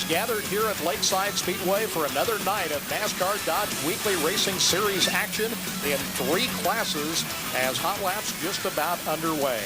has gathered here at Lakeside Speedway for another night of NASCAR Dodge Weekly Racing Series action in 3 classes as Hot Laps just about underway.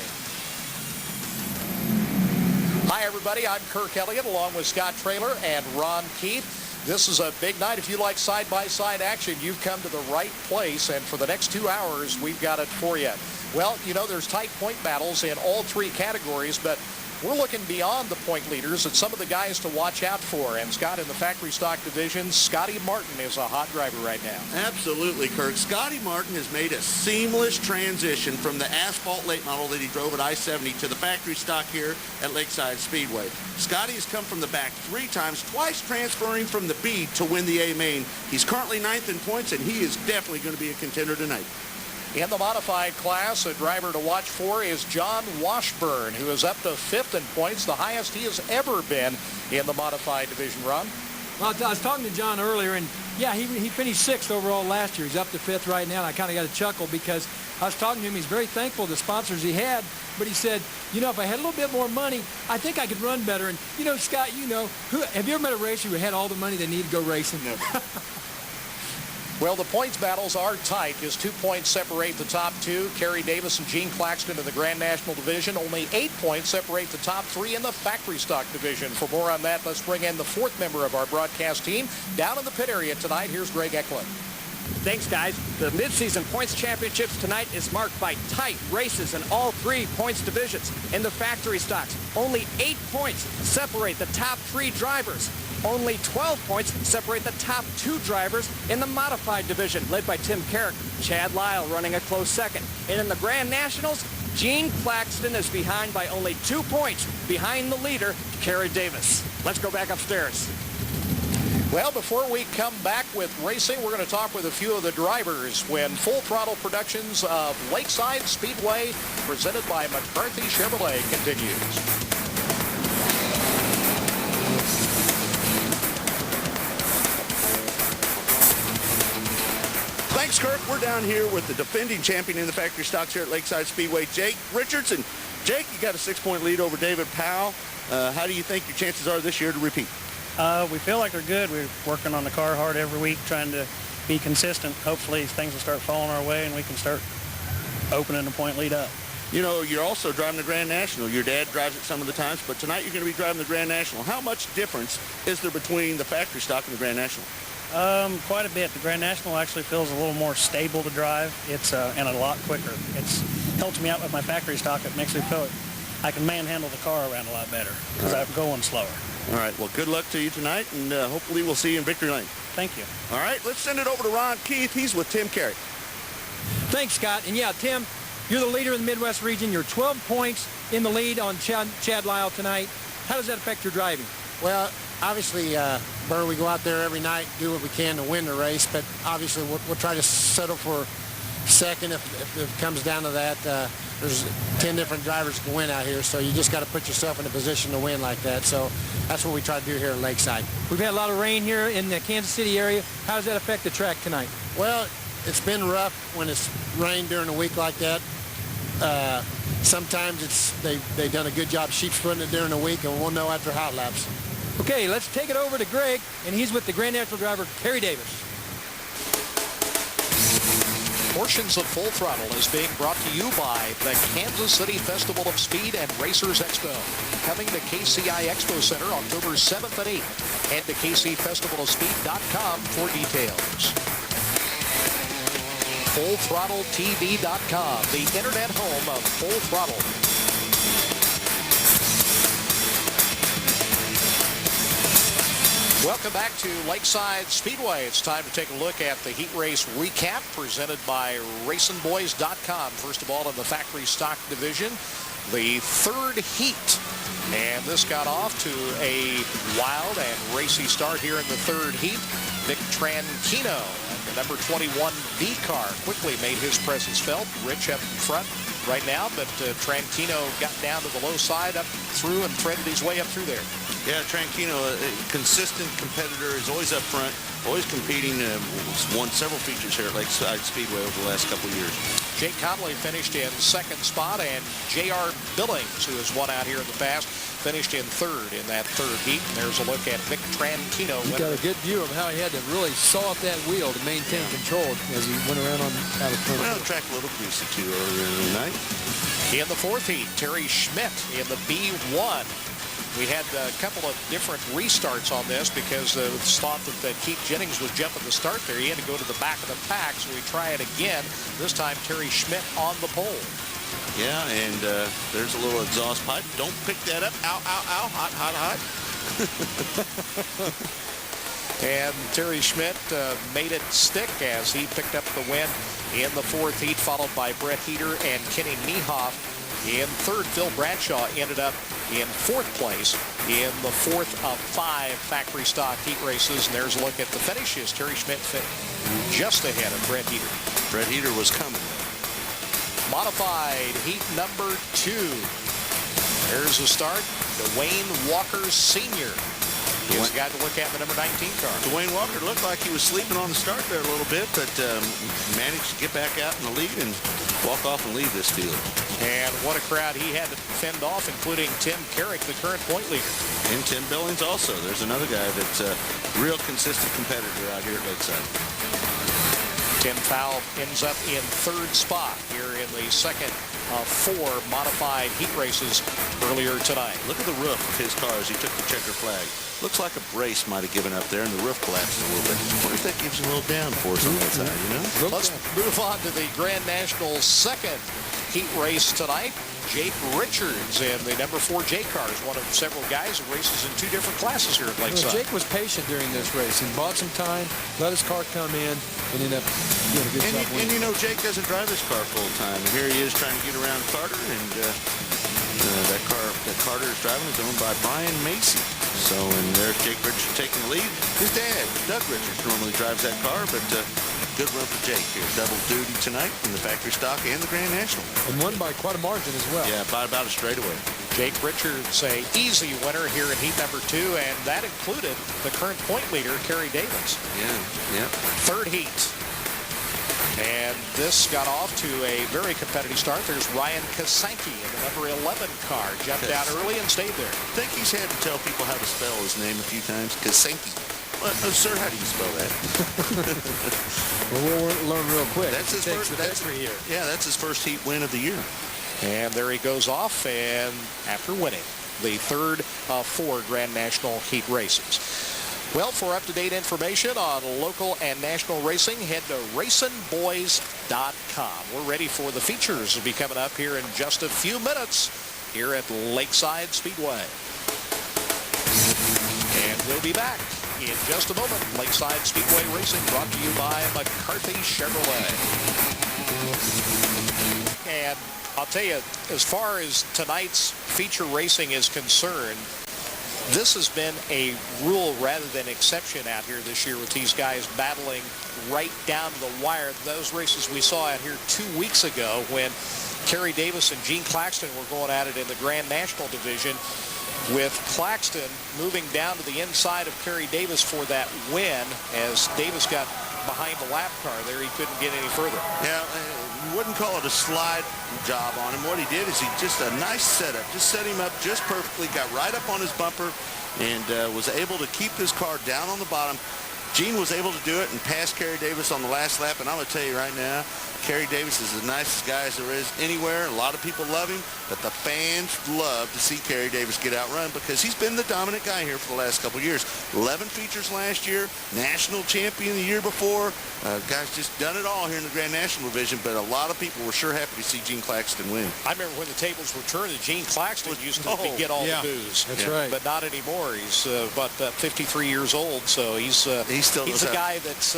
Hi, everybody. I'm Kirk Elliott along with Scott Traylor and Ron Keith. This is a big night. If you like side-by-side action, you've come to the right place, and for the next 2 hours, we've got it for you. Well, you know, there's tight point battles in all 3 categories, but we're looking beyond the point leaders at some of the guys to watch out for. And, Scott, in the factory stock division, Scotty Martin is a hot driver right now. Absolutely, Kirk. Scotty Martin has made a seamless transition from the asphalt late model that he drove at I-70 to the factory stock here at Lakeside Speedway. Scotty has come from the back 3 times, twice transferring from the B to win the A main. He's currently 9th in points, and he is definitely going to be a contender tonight. In the modified class, a driver to watch for is John Washburn, who is up to 5th in points, the highest he has ever been in the modified division, Ron. Well, I was talking to John earlier, and yeah, he finished 6th overall last year. He's up to 5th right now, and I kind of got a chuckle because I was talking to him. He's very thankful for the sponsors he had, but he said, you know, if I had a little bit more money, I think I could run better. And, you know, Scott, you know, have you ever met a racer who had all the money they needed to go racing? Never. Well, the points battles are tight. Just 2 points separate the top 2. Kerry Davis and Gene Claxton in the Grand National Division. Only 8 points separate the top 3 in the factory stock division. For more on that, let's bring in the 4th member of our broadcast team. Down in the pit area tonight, here's Greg Eklund. Thanks, guys. The midseason points championships tonight is marked by tight races in all 3 points divisions. In the factory stocks, only 8 points separate the top 3 drivers. Only 12 points separate the top 2 drivers in the modified division, led by Tim Carrick. Chad Lyle running a close second. And in the Grand Nationals, Gene Claxton is behind by only 2 points behind the leader, Kerry Davis. Let's go back upstairs. Well, before we come back with racing, we're going to talk with a few of the drivers when Full Throttle Productions of Lakeside Speedway, presented by McCarthy Chevrolet, continues. Thanks, Kirk. We're down here with the defending champion in the factory stocks here at Lakeside Speedway, Jake Richardson. Jake, you got a 6-point lead over David Powell. How do you think your chances are this year to repeat? We feel like they're good. We're working on the car hard every week, trying to be consistent. Hopefully things will start falling our way and we can start opening the point lead up. You know, you're also driving the Grand National. Your dad drives it some of the times, but tonight you're going to be driving the Grand National. How much difference is there between the factory stock and the Grand National? Quite a bit. The Grand National actually feels a little more stable to drive. It's and a lot quicker. It's helps me out with my factory stock. It makes me feel like I can manhandle the car around a lot better because I'm going slower. All right. Well, good luck to you tonight, and hopefully we'll see you in victory lane. Thank you. All right. Let's send it over to Ron Keith. He's with Tim Carey. Thanks, Scott. And yeah, Tim, you're the leader in the Midwest region. You're 12 points in the lead on Chad Lyle tonight. How does that affect your driving? Well, obviously, Burr, we go out there every night, do what we can to win the race, but obviously we'll try to settle for second if it comes down to that. There's 10 different drivers can win out here, so you just got to put yourself in a position to win like that. So that's what we try to do here at Lakeside. We've had a lot of rain here in the Kansas City area. How does that affect the track tonight? Well, it's been rough when it's rained during a week like that. Sometimes they've done a good job sheepsfooting it during the week, and we'll know after hot laps. Okay, let's take it over to Greg, and he's with the Grand National driver, Kerry Davis. Portions of Full Throttle is being brought to you by the Kansas City Festival of Speed and Racers Expo. Coming to KCI Expo Center October 7th and 8th. Head to kcfestivalofspeed.com for details. FullThrottleTV.com, the internet home of Full Throttle. Welcome back to Lakeside Speedway. It's time to take a look at the heat race recap presented by RacinBoys.com. First of all, in the factory stock division, the 3rd heat. And this got off to a wild and racy start here in the 3rd heat. Nick Tranquino, the number 21 V car, quickly made his presence felt. Rich up in front right now, but Tranquino got down to the low side, up through, and threaded his way up through there. Yeah, Tranquino, a consistent competitor, is always up front, always competing, won several features here at Lakeside Speedway over the last couple of years. Jake Conley finished in second spot, and J.R. Billings, who has won out here in the past, finished in third in that third heat. And there's a look at Vic Trantino. You got a good view of how he had to really saw up that wheel to maintain control as he went around out of front. Well, the track a little greasy too earlier in the night. In the fourth heat, Terry Schmidt in the B1. We had a couple of different restarts on this because it was thought that Keith Jennings would jump at the start there. He had to go to the back of the pack, so we try it again. This time, Terry Schmidt on the pole. Yeah, and there's a little exhaust pipe. Don't pick that up. Ow, ow, ow. Hot, hot, hot. And Terry Schmidt made it stick as he picked up the win in the fourth heat, followed by Brett Heater and Kenny Niehoff. In third, Phil Bradshaw ended up in fourth place in the fourth of 5 factory stock heat races. And there's a look at the finishes. Terry Schmidt fit just ahead of Brett Heater. Brett Heater was coming. Modified heat number 2. There's the start. Dwayne Walker Sr. is the guy to look at the number 19 car. Dwayne Walker looked like he was sleeping on the start there a little bit, but managed to get back out in the lead and walk off and leave this field. And what a crowd he had to fend off, including Tim Carrick, the current point leader. And Tim Billings also. There's another guy that's a real consistent competitor out here at Lakeside. Tim Powell ends up in third spot here in the second of 4 modified heat races earlier tonight. Look at the roof of his car as he took the checker flag. Looks like a brace might have given up there, and the roof collapsed a little bit. I wonder if that gives him a little downforce on that side, you know? Let's move on to the Grand National second heat race tonight. Jake Richards in the number 4 J cars, one of several guys who races in 2 different classes here at Lakeside. Jake was patient during this race and bought some time, let his car come in, and ended up doing a good job winning. And you know, Jake doesn't drive this car full time. And here he is trying to get around Carter, and that car that Carter is driving is owned by Brian Macy. So, and there's Jake Richards taking the lead. His dad, Doug Richards, normally drives that car, but good run for Jake here. Double duty tonight in the factory stock and the Grand National. And won by quite a margin as well. Yeah, by about a straightaway. Jake Richards, a easy winner here in heat number 2, and that included the current point leader, Kerry Davis. Yeah. Third heat. And this got off to a very competitive start. There's Ryan Kasanke in the number 11 car. Jumped out early and stayed there. I think he's had to tell people how to spell his name a few times. Kasanke. Well, sir, how do you spell that? Well, we'll learn real quick. That's his first victory here. Yeah, that's his first heat win of the year. And there he goes off, and after winning the third of 4 Grand National heat races. Well, for up-to-date information on local and national racing, head to racinboys.com. We're ready for the features to be coming up here in just a few minutes here at Lakeside Speedway. And we'll be back in just a moment. Lakeside Speedway Racing brought to you by McCarthy Chevrolet. And I'll tell you, as far as tonight's feature racing is concerned, this has been a rule rather than exception out here this year with these guys battling right down to the wire. Those races we saw out here 2 weeks ago when Kerry Davis and Gene Claxton were going at it in the Grand National division, with Claxton moving down to the inside of Kerry Davis for that win as Davis got behind the lap car there. He couldn't get any further. Yeah, you wouldn't call it a slide job on him. What he did is he just a nice setup, just set him up just perfectly, got right up on his bumper, and was able to keep his car down on the bottom. Gene was able to do it and pass Kerry Davis on the last lap, and I'm going to tell you right now, Kerry Davis is the nicest guy as there is anywhere. A lot of people love him, but the fans love to see Kerry Davis get outrun because he's been the dominant guy here for the last couple of years. 11 features last year, national champion the year before. Guy's just done it all here in the Grand National division, but a lot of people were sure happy to see Gene Claxton win. I remember when the tables were turned and Gene Claxton used to get all the booze. That's right. But not anymore. He's 53 years old, so he's a guy that's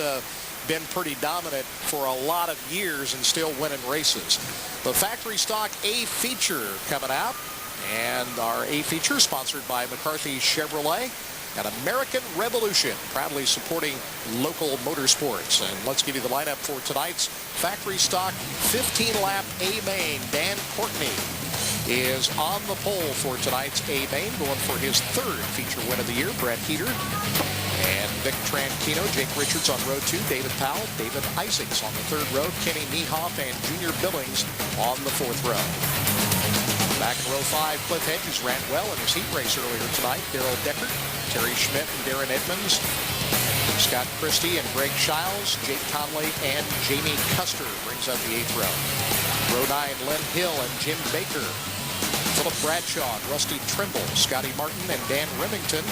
been pretty dominant for a lot of years and still winning races. The factory stock A feature coming out, and our A feature sponsored by McCarthy Chevrolet and American Revolution, proudly supporting local motorsports. And let's give you the lineup for tonight's factory stock 15-lap A main. Dan Courtney is on the pole for tonight's A main, going for his third feature win of the year. Brett Heater and Vic Tranquino, Jake Richards on row 2, David Powell, David Isaacs on the 3rd row, Kenny Niehoff and Junior Billings on the 4th row. Back in row 5, Cliff Hedges ran well in his heat race earlier tonight. Daryl Deckert, Terry Schmidt and Darren Edmonds, Scott Christie and Greg Shiles, Jake Conley and Jamie Custer brings up the 8th row. Row 9, Len Hill and Jim Baker, Philip Bradshaw, Rusty Trimble, Scotty Martin and Dan Remington,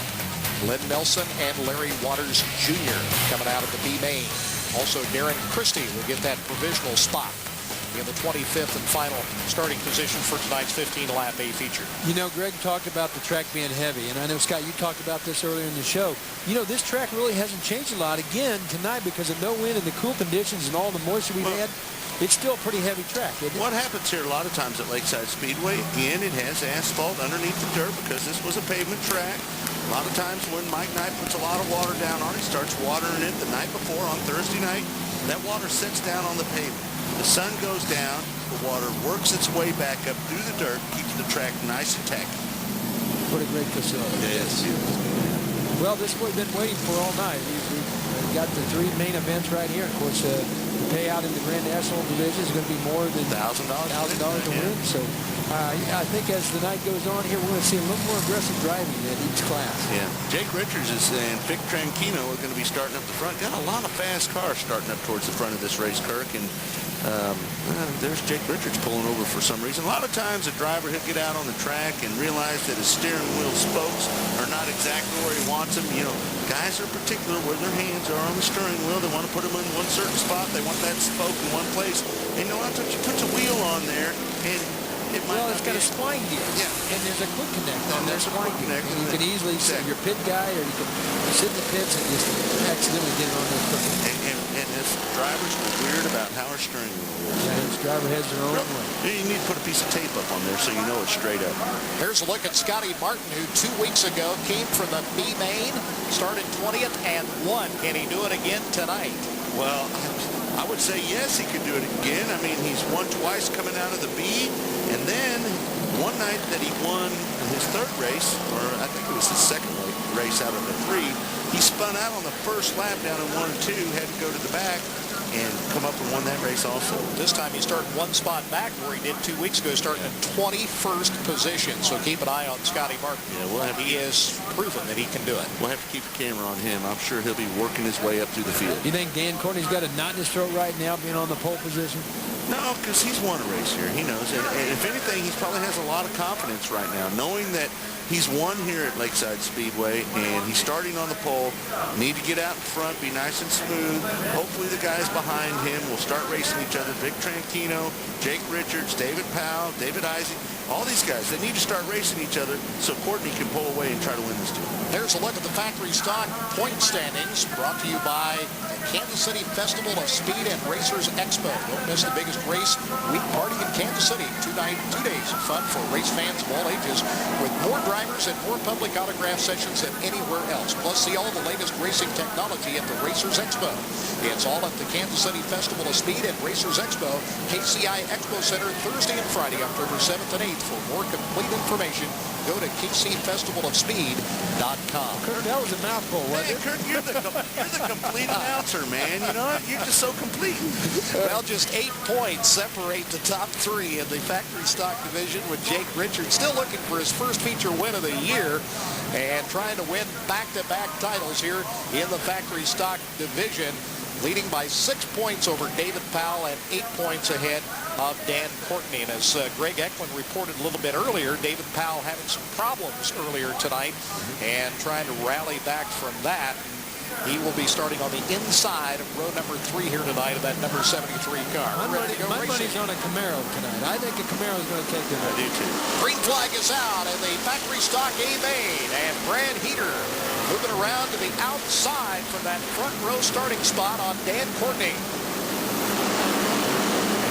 Lynn Nelson and Larry Waters Jr. coming out of the B main. Also, Darren Christie will get that provisional spot in the 25th and final starting position for tonight's 15-lap A feature. You know, Greg talked about the track being heavy, and I know, Scott, you talked about this earlier in the show. You know, this track really hasn't changed a lot. Again, tonight, because of no wind and the cool conditions and all the moisture we've had, it's still a pretty heavy track, isn't it? What happens here a lot of times at Lakeside Speedway, again, it has asphalt underneath the dirt because this was a pavement track. A lot of times when Mike Knight puts a lot of water down on it, he starts watering it the night before on Thursday night, that water sits down on the pavement. The sun goes down, the water works its way back up through the dirt, keeps the track nice and tacky. What a great facility. Yes. Well, this is what we've been waiting for all night. We've got the 3 main events right here. Of course, the payout in the Grand National Division is going to be more than $1,000 to win. So I think as the night goes on here, we're going to see a little more aggressive driving in each class. Yeah. Jake Richards and Vic Tranquino are going to be starting up the front. Got a lot of fast cars starting up towards the front of this race, Kirk. And there's Jake Richards pulling over for some reason. A lot of times a driver, he'll get out on the track and realize that his steering wheel spokes are not exactly where he wants them. You know, guys are particular where their hands are on the steering wheel. They want to put them in one certain spot. They want that spoke in one place. And you know, you put the wheel on there, and it might Well, it's got a spline gear. Yeah. And there's a quick connect on And that there's a spline quick gear. connect. And you can easily say your pit guy, or you can sit in the pits and just accidentally get it on those quick connect. And if drivers are weird about how our steering wheel works. Yeah, each driver has their own way. You need to put a piece of tape up on there so you know it's straight up. Here's a look at Scotty Martin, who 2 weeks ago came from the B main, started 20th and won. Can he do it again tonight? Well, I would say yes, he could do it again. I mean, he's won twice coming out of the B, and then one night that he won his 3rd race, or I think it was his 2nd race out of the 3, he spun out on the first lap down in 1 and 2, had to go to the back and come up and won that race also. This time he started 1 spot back where he did 2 weeks ago, starting in 21st position. So keep an eye on Scotty Martin. Yeah, he has proven that he can do it. We'll have to keep a camera on him. I'm sure he'll be working his way up through the field. You think Dan Courtney's got a knot in his throat right now, being on the pole position? No, because he's won a race here. He knows. And if anything, he probably has a lot of confidence right now, knowing that he's won here at Lakeside Speedway, and he's starting on the pole. Need to get out in front, be nice and smooth. Hopefully the guys behind him will start racing each other. Vic Tranquino, Jake Richards, David Powell, David Isaac, all these guys, they need to start racing each other so Courtney can pull away and try to win this deal. There's a look at the factory stock point standings brought to you by Kansas City Festival of Speed and Racers Expo. Don't miss the biggest race week party in Kansas City. 2 days of fun for race fans of all ages, with more drivers and more public autograph sessions than anywhere else. Plus, see all the latest racing technology at the Racers Expo. It's all at the Kansas City Festival of Speed and Racers Expo, KCI Expo Center, Thursday and Friday, October 7th and 8th. For more complete information, go to kcfestivalofspeed.com. Kurt, that was a mouthful, wasn't Hey, it? Kurt, you're the complete announcer, man. You know, you're just so complete. Well, just 8 points separate the top 3 in the factory stock division, with Jake Richards still looking for his first feature win of the year and trying to win back-to-back titles here in the factory stock division, leading by 6 points over David Powell and 8 points ahead of Dan Courtney. And as Greg Eklund reported a little bit earlier, David Powell having some problems earlier tonight and trying to rally back from that. He will be starting on the inside of row number 3 here tonight of that number 73 car. My Ready to go racing. money's on a Camaro tonight. I think a Camaro is going to take the I do too. Green flag is out in the factory stock A main, and Brad Heater moving around to the outside from that front row starting spot on Dan Courtney.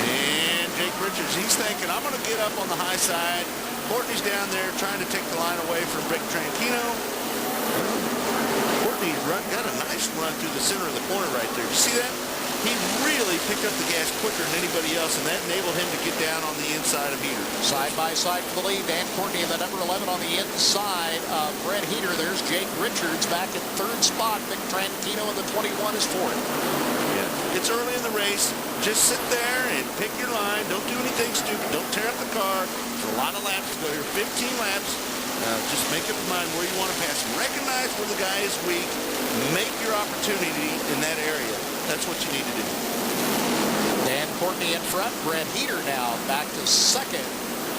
And Jake Richards, he's thinking, I'm going to get up on the high side. Courtney's down there trying to take the line away from Vic Tranquino. Courtney's got a nice run through the center of the corner right there. You see that? he really picked up the gas quicker than anybody else, and that enabled him to get down on the inside of Heater. Side by side for the lead. Dan Courtney in the number 11 on the inside of Brett Heater. There's Jake Richards back in third spot. Vic Tranquino in the 21 is fourth. Yeah. It's early in the race. Just sit there and pick your line. Don't do anything stupid. Don't tear up the car. There's a lot of laps to go here. 15 laps. Just make up your mind where you want to pass. Recognize where the guy is weak. Make your opportunity in that area. That's what you need to do. Dan Courtney in front. Brett Heater now back to second.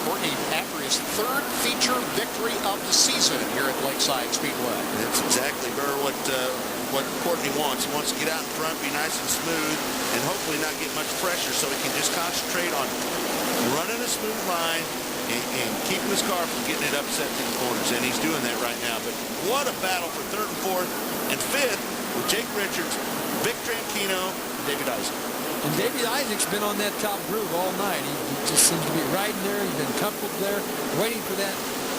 Courtney after his third feature victory of the season here at Lakeside Speedway. That's exactly, Burr, what Courtney wants. He wants to get out in front, be nice and smooth, and hopefully not get much pressure so he can just concentrate on running a smooth line and keeping his car from getting it upset in the corners. And he's doing that right now. But what a battle for third and fourth and fifth with Jake Richards, Vic Tranquino, David Isaac. And David Isaac's been on that top groove all night. He just seems to be riding there. He's been comfortable there, waiting for that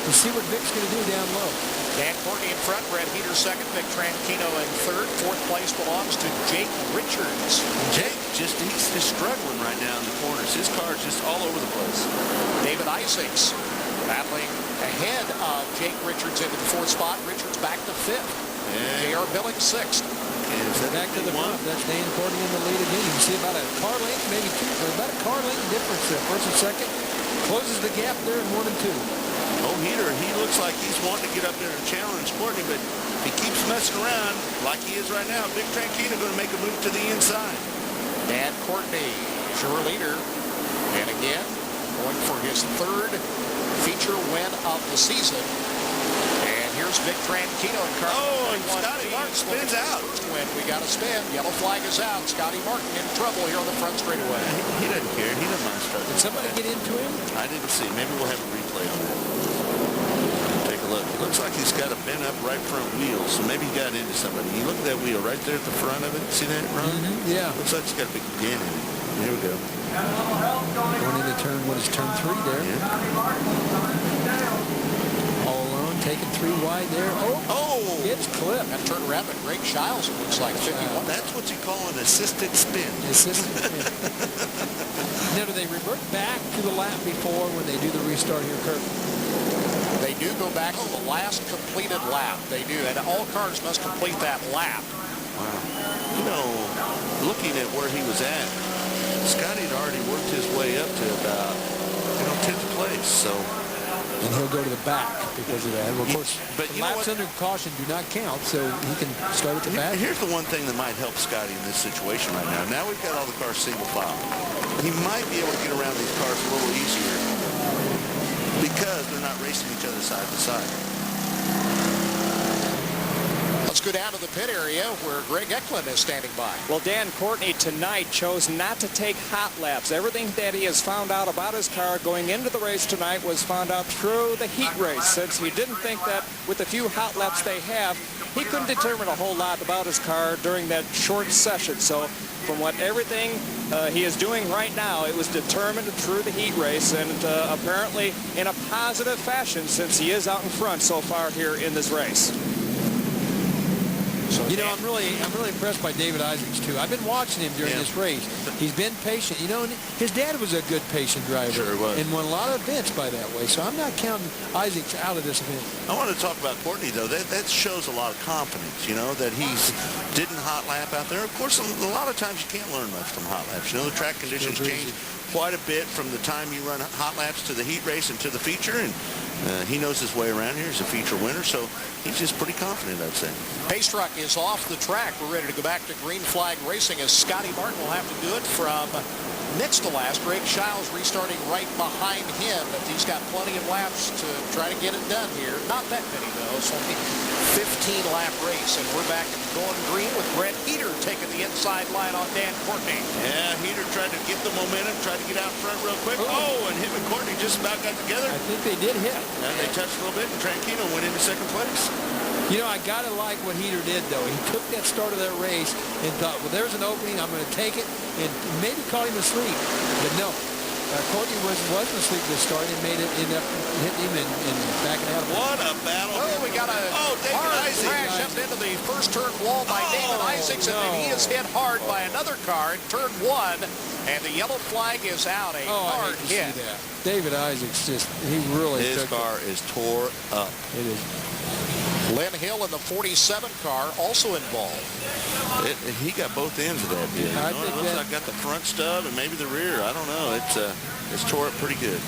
to see what Vic's going to do down low. Dan Courtney in front, Brett Heater second, Vic Tranquino in third. Fourth place belongs to Jake Richards. Jake, he's just struggling right now in the corners. His car's just all over the place. David Isaacs battling ahead of Jake Richards into the fourth spot. Richards back to fifth. Yeah. J.R. Billings sixth. Back to the front. That's Dan Courtney in the lead again. You can see about a car length, maybe two, about a car length difference there. First and second. Closes the gap there in 1 and 2. Oh, Heater, he looks like he's wanting to get up there and challenge Courtney, but he keeps messing around like he is right now. Vic Tranquino going to make a move to the inside. Dan Courtney, sure leader. And again, going for his third feature win of the season. And here's Vic Tranquino and Carl. Oh, and Scotty Martin spins out. When we got a spin, yellow flag is out. Scotty Martin in trouble here on the front straightaway. He doesn't care. He doesn't mind starting. Did somebody get into him? I didn't see. Maybe we'll have a replay on that. Take a look. It looks like he's got a bent up right front wheel, so maybe he got into somebody. You look at that wheel right there at the front of it. See that, Ron? Yeah. Looks like he's got a big dent in it. Here we go. Going into turn, what is turn 3 there? Yeah. All alone, taking 3 wide there. Oh! It's clipped. And turn around, but Greg Shiles, it looks like 51. That's what you call an assisted spin. Assistant spin. Now, do they revert back to the lap before when they do the restart here, Kurt? They do go back to the last completed lap. They do, and all cars must complete that lap. Wow. You know, looking at where he was at, Scotty had already worked his way up to about, 10th place, so. And he'll go to the back because of that. Well, of course, but you know laps what? under caution do not count, so he can start at the back. Here's the one thing that might help Scotty in this situation right now. Now we've got all the cars single file. He might be able to get around these cars a little easier because they're not racing each other side to side. Let's go down to the pit area where Greg Eklund is standing by. Well, Dan Courtney tonight chose not to take hot laps. Everything that he has found out about his car going into the race tonight was found out through the heat race, since he didn't think that with the few hot laps they have, he couldn't determine a whole lot about his car during that short session. So from everything he is doing right now, it was determined through the heat race, and apparently in a positive fashion, since he is out in front so far here in this race. You know, I'm really impressed by David Isaacs too. I've been watching him during this race. He's been patient. You know, and his dad was a good patient driver. Sure he was. And won a lot of events by that way. So I'm not counting Isaacs out of this event. I want to talk about Courtney, though. That shows a lot of confidence, that he's didn't hot lap out there. Of course, a lot of times you can't learn much from hot laps. The track conditions change quite a bit from the time you run hot laps to the heat race and to the feature, and he knows his way around here. He's a feature winner, so he's just pretty confident, I'd say. Pace truck is off the track. We're ready to go back to green flag racing as Scotty Martin will have to do it from next to last. Greg Shiles restarting right behind him, but he's got plenty of laps to try to get it done here. Not that many, though. It's only 15-lap race, and we're back going green with Brett Heater taking the inside line on Dan Courtney. Yeah, Heater tried to get the momentum, tried to get out front real quick. Oh, and him and Courtney just about got together. I think they did hit. And they touched a little bit, and Tranquino went into second place. You know, I got to like what Heater did, though. He took that start of that race and thought, well, there's an opening. I'm going to take it, and maybe caught him asleep. But no, Courtney wasn't asleep to start and made it end up hitting him and backing out. What a battle. Oh, we got a David hard Isaacs. crash up into the first turn wall by David Isaacs, and then he is hit hard by another car in turn 1, and the yellow flag is out. A hard I hate hit. to see that. David Isaacs he really His took car is tore up. it. It is. Lynn Hill in the 47 car also involved. He got both ends of that deal. I It think looks that- like got the front stub and maybe the rear. I don't know. It's tore up pretty good.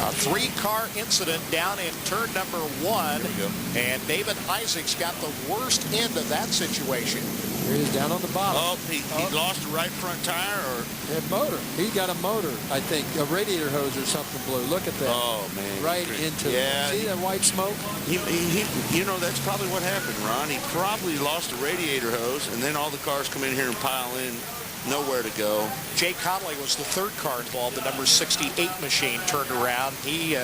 A 3-car incident down in turn number 1, There we go. and David Isaacs got the worst end of that situation. Here he is down on the bottom. Oh, he lost the right front tire, or That motor. He got a motor, I think, a radiator hose or something blew. Look at that. oh man, Right into yeah. See that white smoke? He, you know, that's probably what happened, Ron. He probably lost the radiator hose, and then all the cars come in here and pile in, nowhere to go. Jay Conley was the 3rd car involved. The number 68 machine turned around. He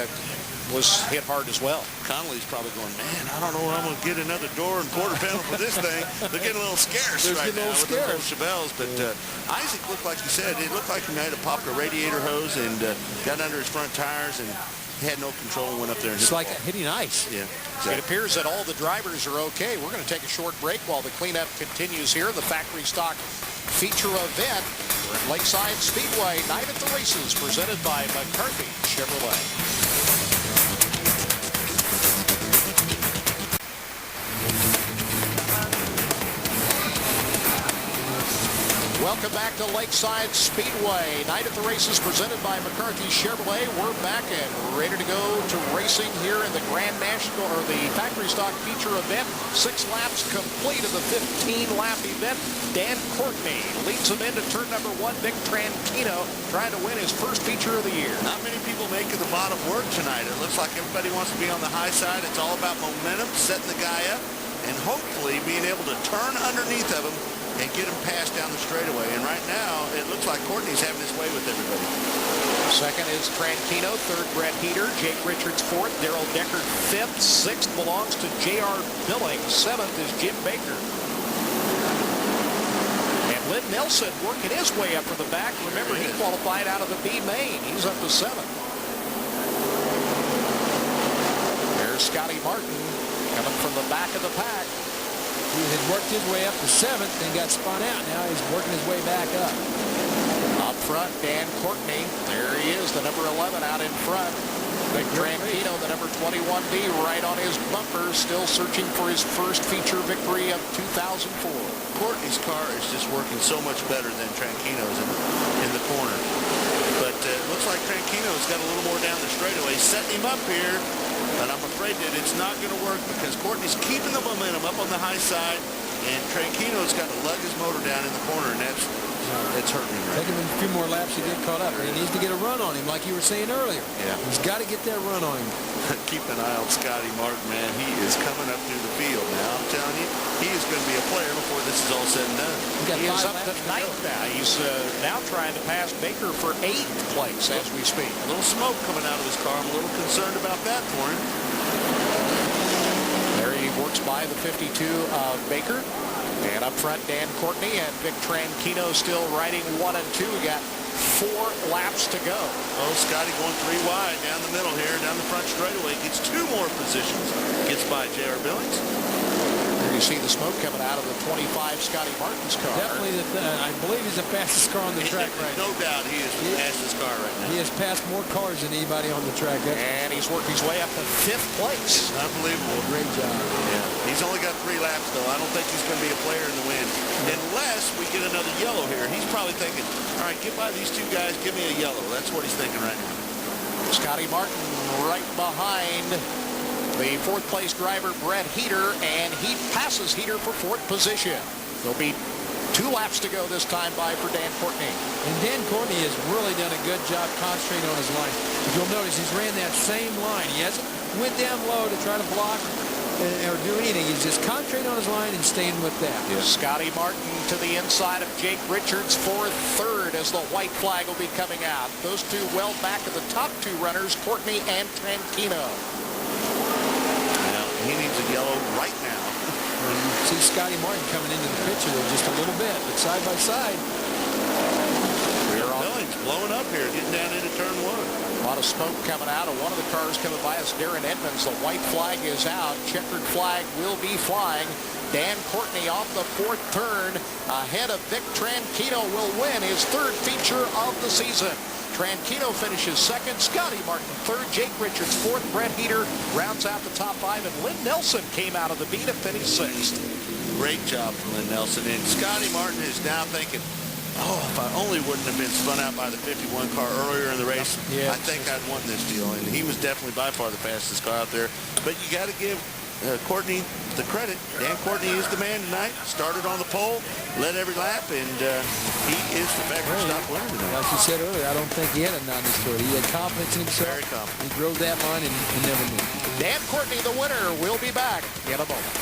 was hit hard as well. Connolly's probably going, man, I don't know when I'm going to get another door and quarter panel for this thing. They're getting a little scarce They're right getting a now little with those scarce. Chevelles. But Isaac looked like you said, it looked like he might have popped a radiator hose and got under his front tires and had no control and went up there and hit It's the like ball. hitting ice. Yeah, It exactly. appears that all the drivers are okay. We're going to take a short break while the cleanup continues here. The factory stock feature event at Lakeside Speedway, Night at the Races, presented by McCarthy Chevrolet. Welcome back to Lakeside Speedway. Night at the Races presented by McCarthy Chevrolet. We're back and ready to go to racing here in the Grand National, or the factory stock feature event. 6 laps complete of the 15-lap event. Dan Courtney leads him into turn number 1. Vic Tranquino trying to win his first feature of the year. Not many people making the bottom work tonight. It looks like everybody wants to be on the high side. It's all about momentum, setting the guy up, and hopefully being able to turn underneath of him and get him passed down the straightaway. And right now, it looks like Courtney's having his way with everybody. Second is Tranquino. 3rd, Brett Heater. Jake Richards 4th. Daryl Deckard 5th. 6th belongs to J.R. Billings. 7th is Jim Baker. And Lynn Nelson working his way up from the back. Remember, he qualified out of the B main. He's up to 7th. There's Scotty Martin coming from the back of the pack. He had worked his way up to 7th and got spun out. Now he's working his way back up. Up front, Dan Courtney. There he is, the number 11 out in front. Vic Tranquino, the number 21B, right on his bumper, still searching for his first feature victory of 2004. Courtney's car is just working so much better than Tranquino's in the corner. But it looks like Tranquino's got a little more down the straightaway, setting him up here. But I'm afraid that it's not going to work because Courtney's keeping the momentum up on the high side, and Tranquino's got to lug his motor down in the corner, and that's hurting him right Taking him a few more laps to get caught up. He needs to get a run on him, like you were saying earlier. Yeah. He's got to get that run on him. Keep an eye on Scotty Martin, man. He is coming up through the field now. I'm telling you, he is going to be a player before this is all said and done. Got He is 5 up laps to to go. 9th now. He's now trying to pass Baker for 8th place as we speak. A little smoke coming out of his car. I'm a little concerned about that for him. There he works by the 52 of Baker. And up front, Dan Courtney and Vic Tranquino still riding 1 and 2. We got 4 laps to go. Oh, Scotty going 3 wide down the middle here, down the front straightaway. Gets 2 more positions. Gets by J.R. Billings. There you see the smoke coming out of the 25 Scotty Martin's car. Definitely, I believe he's the fastest car on the track right now. No doubt he is the fastest car right now. He has passed more cars than anybody on the track. That's And he's worked his way up to 5th place. Unbelievable. a great job. Yeah. He's only got 3 laps, though. I don't think he's going to be a player in the win. Unless we get another yellow here. He's probably thinking, all right, get by these 2 guys, give me a yellow. That's what he's thinking right now. Scotty Martin right behind the 4th place driver, Brett Heater, and he passes Heater for 4th position. There'll be 2 laps to go this time by for Dan Courtney. And Dan Courtney has really done a good job concentrating on his line. If you'll notice, he's ran that same line. He hasn't went down low to try to block or do anything. He's just concentrating on his line and staying with that. Scotty Martin to the inside of Jake Richards for 3rd as the white flag will be coming out. Those 2 well back of the top 2 runners, Courtney and Tranquino. Now, he needs a yellow right now. See Scotty Martin coming into the picture there just a little bit, but side by side. We're on Billings blowing up here, getting down into turn 1. A lot of smoke coming out of one of the cars coming by is Darren Edmonds. The white flag is out. Checkered flag will be flying. Dan Courtney off the 4th turn ahead of Vic Tranquino will win his 3rd feature of the season. Tranquino finishes 2nd. Scotty Martin 3rd. Jake Richards 4th. Brett Heater rounds out the top 5. And Lynn Nelson came out of the B to finish 6th. Great job for Lynn Nelson. And Scotty Martin is now thinking, oh, if I only wouldn't have been spun out by the 51 car earlier in the race, Yeah. I think I'd won this deal. And he was definitely by far the fastest car out there. But you got to give Courtney the credit. Dan Courtney is the man tonight. Started on the pole, led every lap, and he is the factory stock winner tonight. Like you said earlier, I don't think he had a nonsense to it. He had confidence in himself. Very confident. He drove that line and never moved. Dan Courtney, the winner, will be back in a moment.